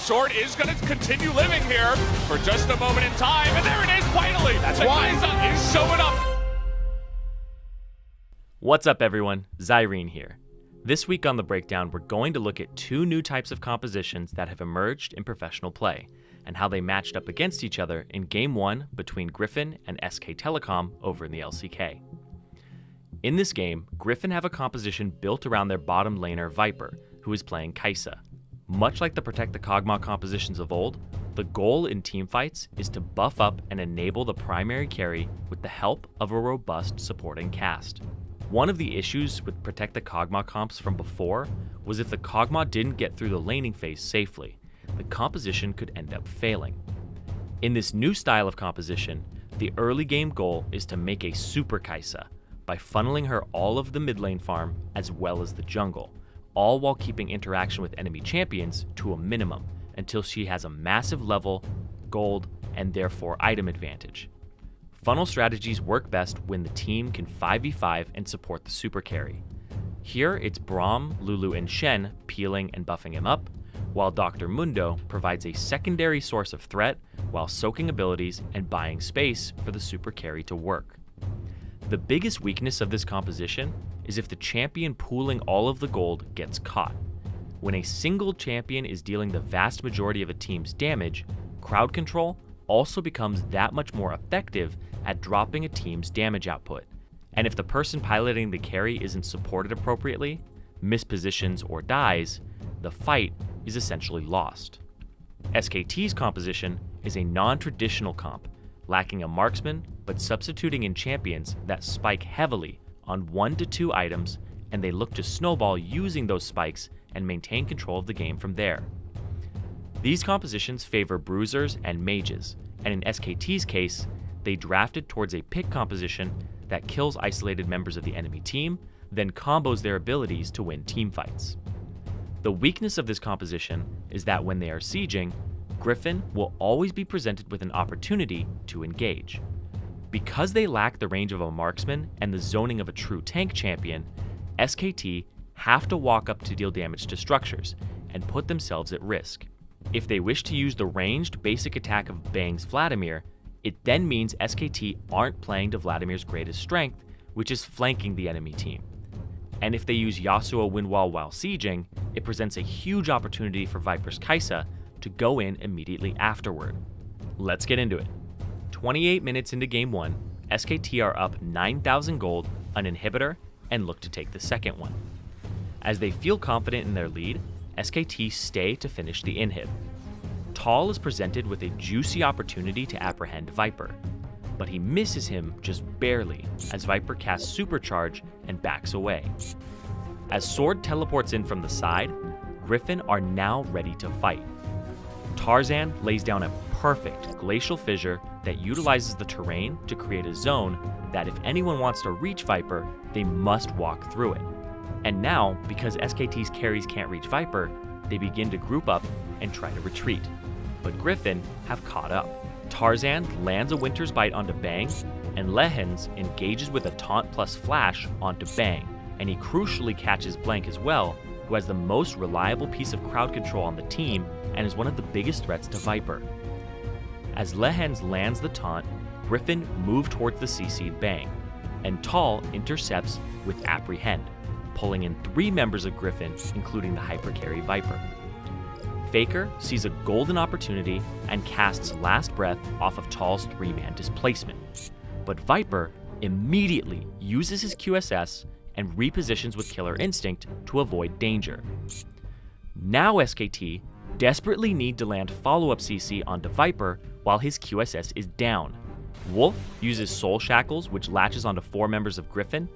Sword is going to continue living here for just a moment in time, and there it is, finally! That's the why. Kai'Sa is showing up! What's up everyone, Zyrene here. This week on The Breakdown, we're going to look at two new types of compositions that have emerged in professional play, and how they matched up against each other in Game 1 between Griffin and SK Telecom over in the LCK. In this game, Griffin have a composition built around their bottom laner Viper, who is playing Kai'Sa. Much like the Protect the Kog'Maw compositions of old, the goal in teamfights is to buff up and enable the primary carry with the help of a robust supporting cast. One of the issues with Protect the Kog'Maw comps from before was if the Kog'Maw didn't get through the laning phase safely, the composition could end up failing. In this new style of composition, the early game goal is to make a super Kai'Sa by funneling her all of the mid lane farm as well as the jungle, all while keeping interaction with enemy champions to a minimum until she has a massive level, gold, and therefore item advantage. Funnel strategies work best when the team can 5v5 and support the super carry. Here it's Braum, Lulu, and Shen peeling and buffing him up, while Dr. Mundo provides a secondary source of threat while soaking abilities and buying space for the super carry to work. The biggest weakness of this composition is if the champion pooling all of the gold gets caught. When a single champion is dealing the vast majority of a team's damage, crowd control also becomes that much more effective at dropping a team's damage output. And if the person piloting the carry isn't supported appropriately, mispositions, or dies, the fight is essentially lost. SKT's composition is a non-traditional comp, lacking a marksman but substituting in champions that spike heavily on 1 to 2 items, and they look to snowball using those spikes and maintain control of the game from there. These compositions favor bruisers and mages, and in SKT's case, they drafted towards a pick composition that kills isolated members of the enemy team, then combos their abilities to win teamfights. The weakness of this composition is that when they are sieging, Griffin will always be presented with an opportunity to engage. Because they lack the range of a marksman and the zoning of a true tank champion, SKT have to walk up to deal damage to structures and put themselves at risk. If they wish to use the ranged basic attack of Bang's Vladimir, it then means SKT aren't playing to Vladimir's greatest strength, which is flanking the enemy team. And if they use Yasuo Windwall while sieging, it presents a huge opportunity for Viper's Kai'Sa to go in immediately afterward. Let's get into it. 28 minutes into Game 1, SKT are up 9,000 gold, an inhibitor, and look to take the second one. As they feel confident in their lead, SKT stay to finish the inhib. Tall is presented with a juicy opportunity to apprehend Viper, but he misses him just barely as Viper casts Supercharge and backs away. As Sword teleports in from the side, Griffin are now ready to fight. Tarzan lays down a perfect glacial fissure that utilizes the terrain to create a zone that if anyone wants to reach Viper, they must walk through it. And now, because SKT's carries can't reach Viper, they begin to group up and try to retreat. But Griffin have caught up. Tarzan lands a Winter's Bite onto Bang, and Lehens engages with a taunt plus flash onto Bang, and he crucially catches Blank as well, who has the most reliable piece of crowd control on the team and is one of the biggest threats to Viper. As Lehens lands the taunt, Griffin move towards the CC'd Bang, and Tall intercepts with Apprehend, pulling in 3 members of Griffin, including the hypercarry Viper. Faker sees a golden opportunity and casts Last Breath off of Tall's 3-man displacement, but Viper immediately uses his QSS and repositions with Killer Instinct to avoid danger. Now SKT desperately need to land follow-up CC onto Viper while his QSS is down. Wolf uses Soul Shackles, which latches onto 4 members of Griffin,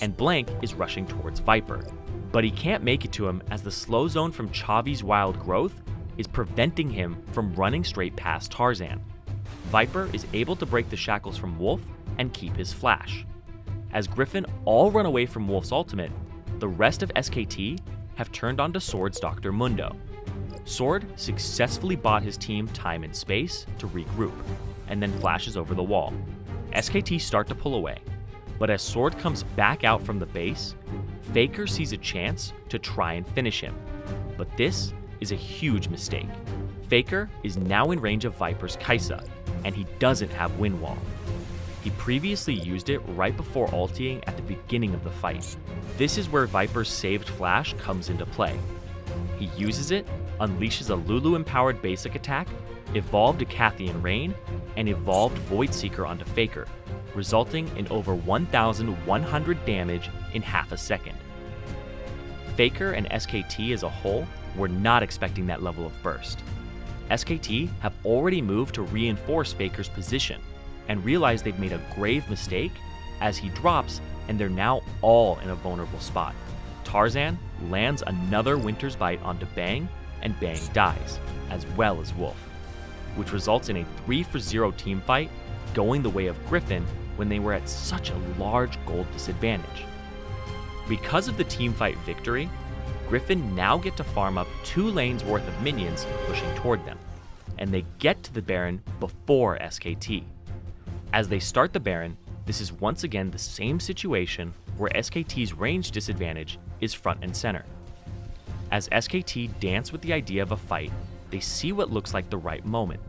and Blank is rushing towards Viper. But he can't make it to him as the slow zone from Chavi's Wild Growth is preventing him from running straight past Tarzan. Viper is able to break the shackles from Wolf and keep his flash. As Griffin all run away from Wolf's ultimate, the rest of SKT have turned onto Sword's Dr. Mundo. Sword successfully bought his team time and space to regroup, and then flashes over the wall. SKT start to pull away, but as Sword comes back out from the base, Faker sees a chance to try and finish him. But this is a huge mistake. Faker is now in range of Viper's Kai'Sa, and he doesn't have Wind Wall. He previously used it right before ulting at the beginning of the fight. This is where Viper's saved flash comes into play. He uses it, unleashes a Lulu-empowered basic attack, evolved Decathian Rain, and evolved Void Seeker onto Faker, resulting in over 1,100 damage in half a second. Faker and SKT as a whole were not expecting that level of burst. SKT have already moved to reinforce Faker's position and realize they've made a grave mistake as he drops and they're now all in a vulnerable spot. Tarzan lands another Winter's Bite onto Bang and Bang dies, as well as Wolf, which results in a 3-for-0 teamfight going the way of Griffin when they were at such a large gold disadvantage. Because of the teamfight victory, Griffin now get to farm up 2 lanes worth of minions pushing toward them, and they get to the Baron before SKT. As they start the Baron, this is once again the same situation where SKT's range disadvantage is front and center. As SKT dance with the idea of a fight, they see what looks like the right moment.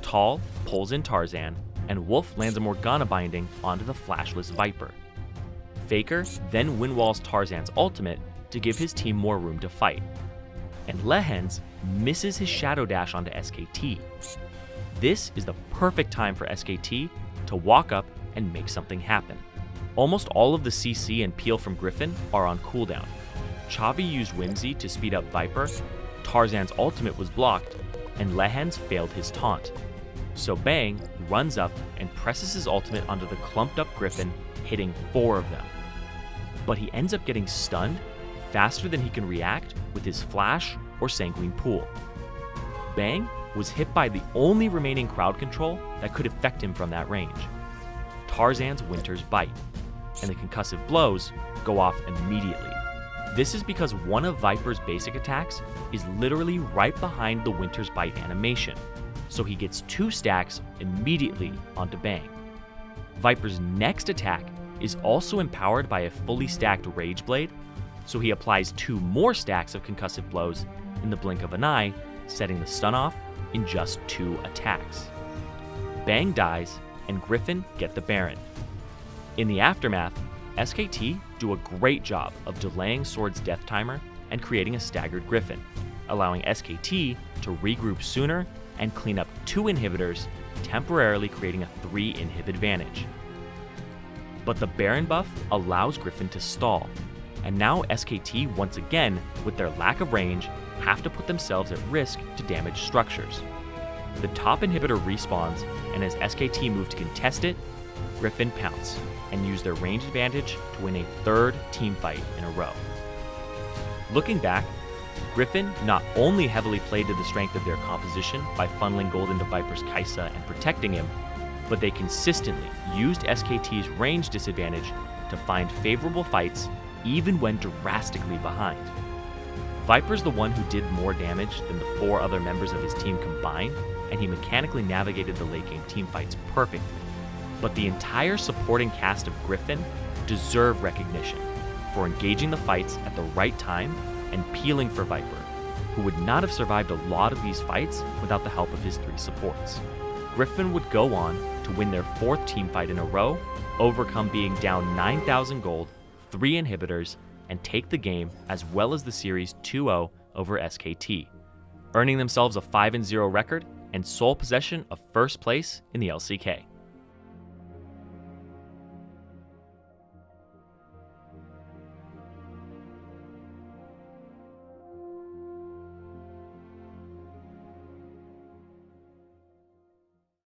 Tall pulls in Tarzan, and Wolf lands a Morgana binding onto the flashless Viper. Faker then windwalls Tarzan's ultimate to give his team more room to fight, and Lehens misses his Shadow Dash onto SKT. This is the perfect time for SKT to walk up and make something happen. Almost all of the CC and peel from Griffin are on cooldown. Chavi used Whimsy to speed up Viper, Tarzan's ultimate was blocked, and Lehens failed his taunt. So Bang runs up and presses his ultimate onto the clumped up Griffin, hitting 4 of them. But he ends up getting stunned faster than he can react with his Flash or Sanguine Pool. Bang was hit by the only remaining crowd control that could affect him from that range, Tarzan's Winter's Bite, and the concussive blows go off immediately. This is because one of Viper's basic attacks is literally right behind the Winter's Bite animation, so he gets 2 stacks immediately onto Bang. Viper's next attack is also empowered by a fully stacked Rage Blade, so he applies 2 more stacks of concussive blows in the blink of an eye, setting the stun off in just 2 attacks. Bang dies, and Griffin get the Baron. In the aftermath, SKT do a great job of delaying Sword's death timer and creating a staggered Griffin, allowing SKT to regroup sooner and clean up 2 inhibitors, temporarily creating a 3 inhib advantage. But the Baron buff allows Griffin to stall, and now SKT once again, with their lack of range, have to put themselves at risk to damage structures. The top inhibitor respawns, and as SKT move to contest it, Griffin pounce and use their range advantage to win a 3rd teamfight in a row. Looking back, Griffin not only heavily played to the strength of their composition by funneling gold into Viper's Kai'Sa and protecting him, but they consistently used SKT's range disadvantage to find favorable fights even when drastically behind. Viper's the one who did more damage than the 4 other members of his team combined, and he mechanically navigated the late game teamfights perfectly. But the entire supporting cast of Griffin deserve recognition for engaging the fights at the right time and peeling for Viper, who would not have survived a lot of these fights without the help of his 3 supports. Griffin would go on to win their 4th teamfight in a row, overcome being down 9,000 gold, 3 inhibitors, and take the game as well as the series 2-0 over SKT, earning themselves a 5-0 record and sole possession of first place in the LCK.